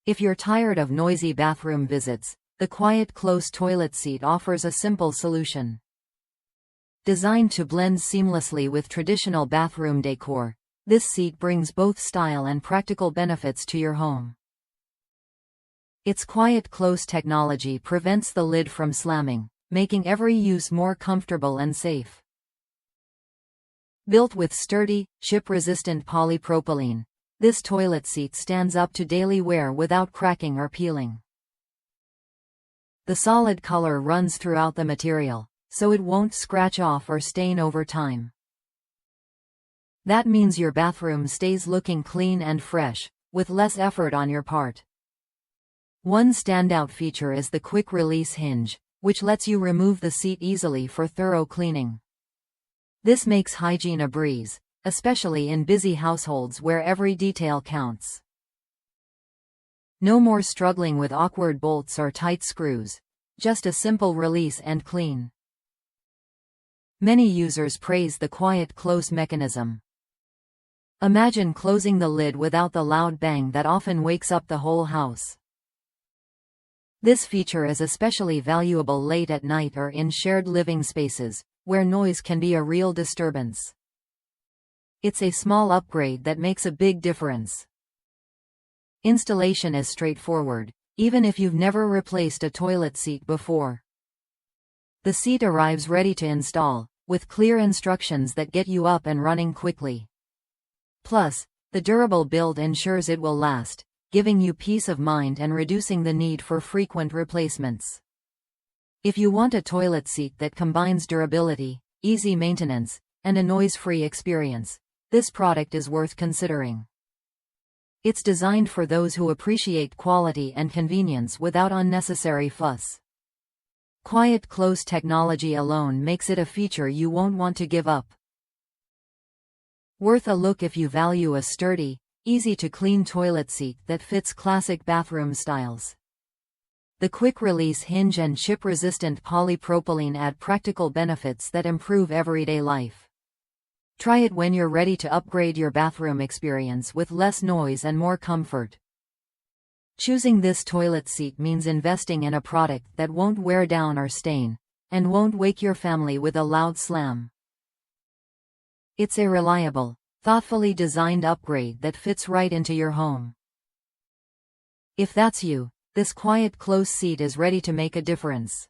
If you're tired of noisy bathroom visits, the quiet close toilet seat offers a simple solution. Designed to blend seamlessly with traditional bathroom decor, this seat brings both style and practical benefits to your home. Its quiet close technology prevents the lid from slamming, making every use more comfortable and safe. Built with sturdy, chip-resistant polypropylene, this toilet seat stands up to daily wear without cracking or peeling. The solid color runs throughout the material, so it won't scratch off or stain over time. That means your bathroom stays looking clean and fresh, with less effort on your part. One standout feature is the quick-release hinge, which lets you remove the seat easily for thorough cleaning. This makes hygiene a breeze, especially in busy households where every detail counts. No more struggling with awkward bolts or tight screws, just a simple release and clean. Many users praise the quiet close mechanism. Imagine closing the lid without the loud bang that often wakes up the whole house. This feature is especially valuable late at night or in shared living spaces, where noise can be a real disturbance. It's a small upgrade that makes a big difference. Installation is straightforward, even if you've never replaced a toilet seat before. The seat arrives ready to install, with clear instructions that get you up and running quickly. Plus, the durable build ensures it will last, giving you peace of mind and reducing the need for frequent replacements. If you want a toilet seat that combines durability, easy maintenance, and a noise-free experience, this product is worth considering. It's designed for those who appreciate quality and convenience without unnecessary fuss. Quiet close technology alone makes it a feature you won't want to give up. Worth a look if you value a sturdy, easy-to-clean toilet seat that fits classic bathroom styles. The quick-release hinge and chip-resistant polypropylene add practical benefits that improve everyday life. Try it when you're ready to upgrade your bathroom experience with less noise and more comfort. Choosing this toilet seat means investing in a product that won't wear down or stain, and won't wake your family with a loud slam. It's a reliable, thoughtfully designed upgrade that fits right into your home. If that's you, this quiet close seat is ready to make a difference.